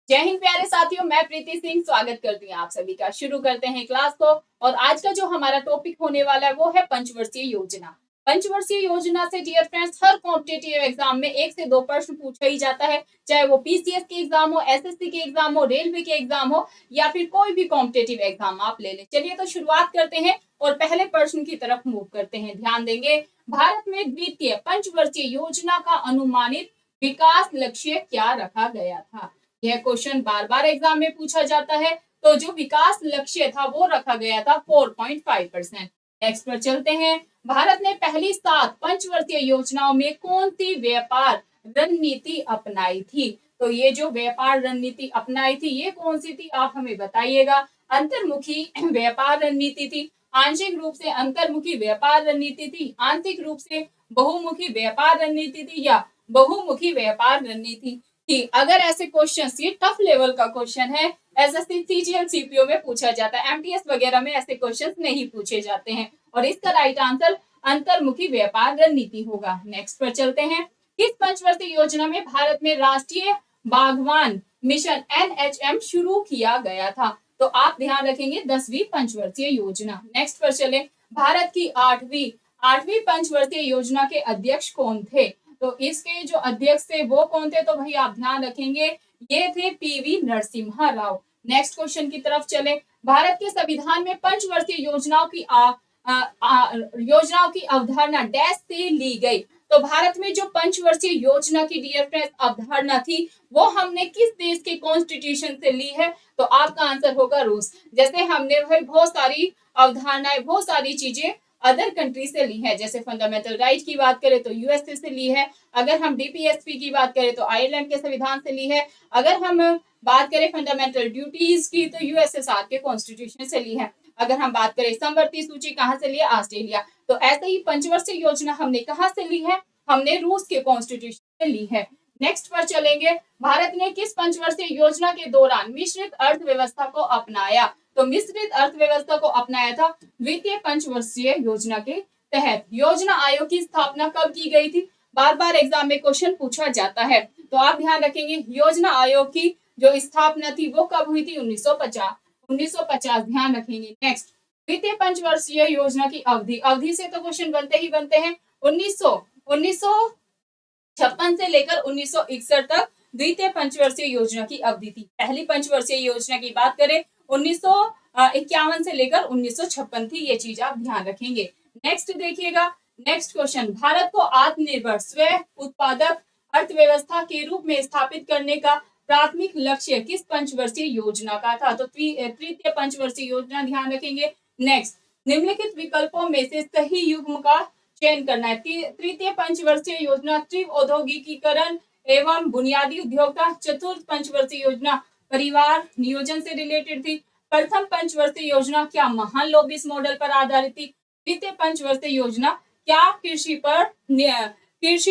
जय हिंद प्यारे साथियों, मैं प्रीति सिंह स्वागत करती हूँ आप सभी का। शुरू करते हैं क्लास को। और आज का जो हमारा टॉपिक होने वाला है वो है पंचवर्षीय योजना। पंचवर्षीय योजना से डियर फ्रेंड्स हर कॉम्पिटेटिव एग्जाम में 1 से 2 प्रश्न पूछा ही जाता है, चाहे वो पीसीएस के एग्जाम हो, एसएससी के एग्जाम हो, रेलवे के एग्जाम हो या फिर कोई भी कॉम्पिटेटिव एग्जाम आप ले लें। चलिए तो शुरुआत करते हैं और पहले प्रश्न की तरफ मूव करते हैं। ध्यान देंगे, भारत में द्वितीय पंचवर्षीय योजना का अनुमानित विकास लक्ष्य क्या रखा गया था। यह क्वेश्चन बार बार एग्जाम में पूछा जाता है। तो जो विकास लक्ष्य था वो रखा गया था 4.5%। नेक्स्ट पर चलते हैं। भारत ने पहली 7 पंचवर्षीय योजनाओं में कौन सी व्यापार रणनीति अपनाई थी। तो ये जो व्यापार रणनीति अपनाई थी ये कौन सी थी, आप हमें बताइएगा। अंतर्मुखी व्यापार रणनीति थी, आंशिक रूप से अंतर्मुखी व्यापार रणनीति थी, आंशिक रूप से बहुमुखी व्यापार रणनीति थी या बहुमुखी व्यापार रणनीति कि अगर ऐसे क्वेश्चन, ये टफ लेवल का क्वेश्चन है, एसएससी सीजीएल सीपीओ में पूछा जाता है, एमटीएस वगैरह में ऐसे क्वेश्चन नहीं पूछे जाते हैं। और इसका राइट आंसर अंतर्मुखी व्यापार रणनीति होगा। नेक्स्ट पर चलते हैं। किस पंचवर्षीय योजना में भारत में राष्ट्रीय बागवान मिशन एनएचएम शुरू किया गया था। तो आप ध्यान रखेंगे 10वीं पंचवर्षीय योजना। नेक्स्ट पर चले। भारत की आठवीं पंचवर्षीय योजना के अध्यक्ष कौन थे। तो इसके जो अध्यक्ष थे वो कौन थे, तो भाई आप ध्यान रखेंगे ये थे PV Narasimha Rao. Next question की तरफ चले। भारत के संविधान में पंचवर्षीय योजनाओं की अवधारणा डैश से ली गई। तो भारत में जो पंचवर्षीय योजना की डियर फ्रेंड्स अवधारणा थी वो हमने किस देश के कॉन्स्टिट्यूशन से ली है। तो आपका आंसर होगा रूस। जैसे हमने भाई बहुत सारी अवधारणाएं, बहुत सारी चीजें अदर कंट्री से ली है। जैसे फंडामेंटल राइट की बात करें तो यूएसए से ली है। अगर हम डीपीएसपी की बात करें तो आयरलैंड के संविधान से ली है। अगर हम बात करें फंडामेंटल ड्यूटीज की तो यूएसएसआर के कॉन्स्टिट्यूशन से ली है। अगर हम बात करें समवर्ती सूची कहाँ से ली है, ऑस्ट्रेलिया। तो ऐसे ही पंचवर्षीय योजना हमने कहाँ से ली है, हमने रूस के कॉन्स्टिट्यूशन से ली है। नेक्स्ट पर चलेंगे। भारत ने किस पंचवर्षीय योजना के दौरान मिश्रित अर्थव्यवस्था को अपनाया। तो मिश्रित अर्थव्यवस्था को अपनाया था द्वितीय पंचवर्षीय योजना के तहत। योजना आयोग की स्थापना कब की गई थी, बार बार एग्जाम में क्वेश्चन पूछा जाता है। तो आप ध्यान रखेंगे योजना आयोग की जो स्थापना थी वो कब हुई थी, 1950 ध्यान रखेंगे। नेक्स्ट, द्वितीय पंचवर्षीय योजना की अवधि से तो क्वेश्चन बनते ही बनते हैं। 1956 से लेकर 1961 तक द्वितीय पंचवर्षीय योजना की अवधि थी। पहली पंचवर्षीय योजना की बात करें 1951 से लेकर 1956 थी। ये चीज आप ध्यान रखेंगे। नेक्स्ट देखिएगा, नेक्स्ट क्वेश्चन। भारत को आत्मनिर्भर स्व उत्पादक अर्थव्यवस्था के रूप में स्थापित करने का प्राथमिक लक्ष्य किस पंचवर्षीय योजना का था। तो तृतीय पंचवर्षीय योजना ध्यान रखेंगे। नेक्स्ट, निम्नलिखित विकल्पों में से सही युग्म का चयन करना है। तृतीय पंचवर्षीय योजना तीव्र औद्योगिकीकरण एवं बुनियादी उद्योगता। चतुर्थ पंचवर्षीय योजना परिवार नियोजन से रिलेटेड थी। प्रथम पंचवर्षीय योजना क्या महान लोबिस मॉडल पर आधारित थी। द्वितीय पंचवर्षीय योजना क्या कृषि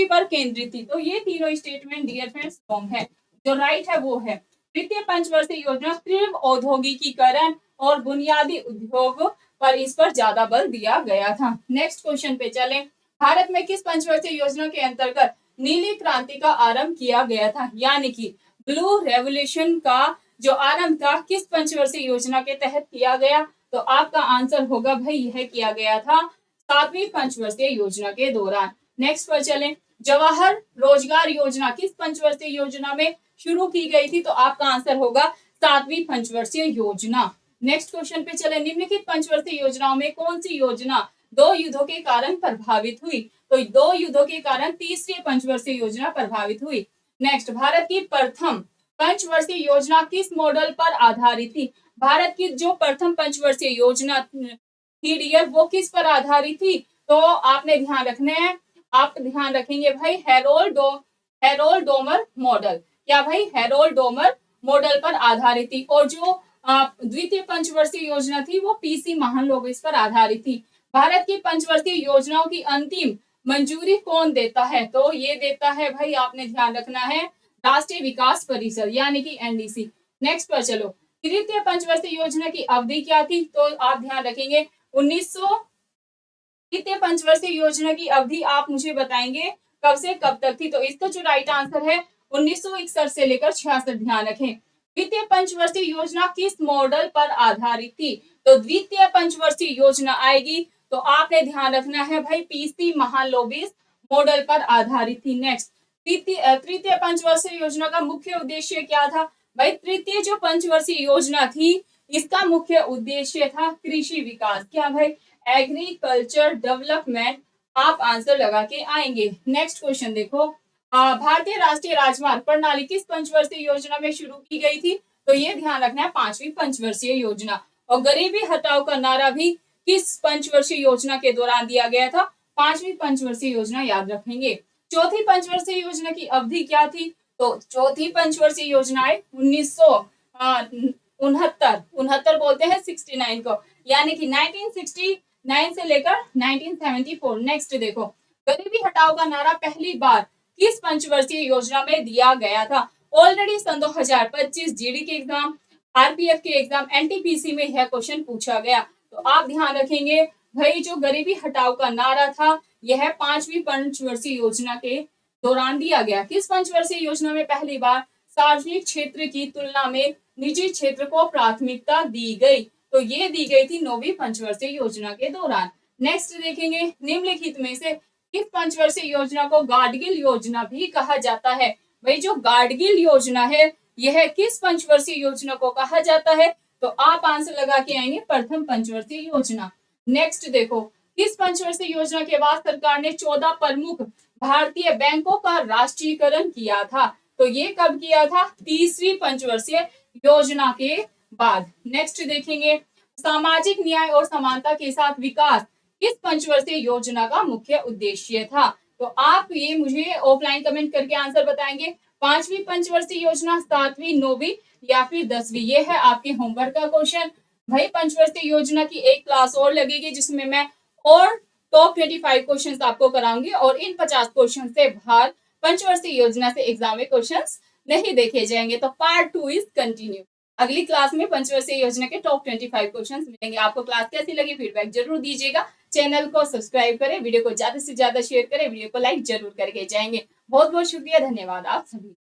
पर केंद्रित थी। तो ये तीनों स्टेटमेंट डियर फ्रेंड्स रॉन्ग है। जो राइट है वो है तृतीय पंचवर्षीय योजना तीव्र औद्योगिकीकरण और बुनियादी उद्योग पर इस पर ज्यादा बल दिया गया था। नेक्स्ट क्वेश्चन पे चलें। भारत में किस पंचवर्षीय योजना के अंतर्गत नीली क्रांति का आरंभ किया गया था, यानी कि ब्लू रेवोल्यूशन का जो आरंभ था किस पंचवर्षीय योजना के तहत किया गया। तो आपका आंसर होगा भाई यह किया गया था 7वीं पंचवर्षीय योजना के दौरान। नेक्स्ट पर चलें। जवाहर रोजगार योजना किस पंचवर्षीय योजना में शुरू की गई थी। तो आपका आंसर होगा 7वीं पंचवर्षीय योजना। नेक्स्ट क्वेश्चन पे चले। निम्नलिखित पंचवर्षीय योजनाओं में कौन सी योजना 2 युद्धों के कारण प्रभावित हुई। तो 2 युद्धों के कारण तीसरी पंचवर्षीय योजना प्रभावित हुई। नेक्स्ट, भारत की प्रथम पंचवर्षीय योजना किस मॉडल पर आधारित थी। भारत की जो प्रथम पंचवर्षीय योजना थी डियर वो किस पर आधारित थी। तो आपने ध्यान रखना है, आप ध्यान रखेंगे भाई हेरोल्ड डोमर मॉडल। क्या भाई, हेरोल्ड डोमर मॉडल पर आधारित थी। और जो द्वितीय पंचवर्षीय योजना थी वो पीसी महान लोबिस पर आधारित थी। भारत की पंचवर्षीय योजनाओं की अंतिम मंजूरी कौन देता है। तो ये देता है भाई, आपने ध्यान रखना है, राष्ट्रीय विकास परिषद यानी कि एनडीसी। नेक्स्ट पर चलो। तृतीय पंचवर्षीय योजना की अवधि क्या थी। तो आप ध्यान रखेंगे तृतीय पंचवर्षीय योजना की अवधि आप मुझे बताएंगे कब से कब तक थी। तो इसका जो राइट आंसर है 1961 से लेकर 66। ध्यान रखें द्वितीय पंचवर्षीय योजना किस मॉडल पर आधारित थी? तो द्वितीय पंचवर्षीय योजना आएगी तो आपने ध्यान रखना है भाई पीसी महालोबिस मॉडल पर आधारित थी। नेक्स्ट, तृतीय पंचवर्षीय योजना का मुख्य उद्देश्य क्या था? भाई तृतीय जो पंचवर्षीय योजना थी इसका मुख्य उद्देश्य था कृषि विकास। क्या भाई? Agriculture development. आप आंसर लगा के आएंगे। नेक्स्ट क्वेश्चन देखो, भारतीय राष्ट्रीय राजमार्ग प्रणाली किस पंचवर्षीय योजना में शुरू की गई थी? तो ये ध्यान रखना है 5वीं पंचवर्षीय योजना। और गरीबी हटाओ का नारा भी किस पंचवर्षीय योजना के दौरान दिया गया था? 5वीं पंचवर्षीय योजना याद रखेंगे। चौथी पंचवर्षीय योजना की अवधि क्या थी? तो चौथी पंचवर्षीय योजना है 1969 बोलते हैं 69 को, यानी कि 1969 से लेकर 1974। नेक्स्ट देखो, गरीबी हटाओ का नारा पहली बार किस पंचवर्षीय योजना में दिया गया था? ऑलरेडी सन 2025 जीडी के एग्जाम, आरपीएफ के एग्जाम, एनटीपीसी में यह क्वेश्चन पूछा गया। तो आप ध्यान रखेंगे भाई जो गरीबी हटाओ का नारा था यह 5वीं पंचवर्षीय योजना के दौरान दिया गया। किस पंचवर्षीय योजना में पहली बार सार्वजनिक क्षेत्र की तुलना में निजी क्षेत्र को प्राथमिकता दी गई? तो ये दी गई थी 9वीं पंचवर्षीय योजना के दौरान। नेक्स्ट देखेंगे, निम्नलिखित में से किस पंचवर्षीय योजना को गाडगिल योजना भी कहा जाता है? भाई जो गाडगिल योजना है यह किस पंचवर्षीय योजना को कहा जाता है? तो आप आंसर लगा के आएंगे प्रथम पंचवर्षीय योजना। नेक्स्ट देखो, किस पंचवर्षीय योजना के बाद सरकार ने 14 प्रमुख भारतीय बैंकों का राष्ट्रीयकरण किया था? तो ये कब किया था? तीसरी पंचवर्षीय योजना के बाद। नेक्स्ट देखेंगे, सामाजिक न्याय और समानता के साथ विकास किस पंचवर्षीय योजना का मुख्य उद्देश्य था? तो आप ये मुझे ऑफलाइन कमेंट करके आंसर बताएंगे। 5वीं पंचवर्षीय योजना, 7वीं, 9वीं या फिर 10वीं? ये है आपके होमवर्क का क्वेश्चन। भाई पंचवर्षीय योजना की एक क्लास और लगेगी जिसमें मैं और टॉप 25 क्वेश्चंस आपको कराऊंगी और इन 50 क्वेश्चन से बाहर पंचवर्षीय योजना से एग्जाम में क्वेश्चंस नहीं देखे जाएंगे। तो पार्ट 2 इज कंटिन्यू। अगली क्लास में पंचवर्षीय योजना के टॉप 25 क्वेश्चंस मिलेंगे। आपको क्लास कैसी लगी फीडबैक जरूर दीजिएगा। चैनल को सब्सक्राइब करें, वीडियो को ज्यादा से ज्यादा शेयर करें, वीडियो को लाइक जरूर करके जाएंगे। बहुत बहुत शुक्रिया, धन्यवाद आप सभी।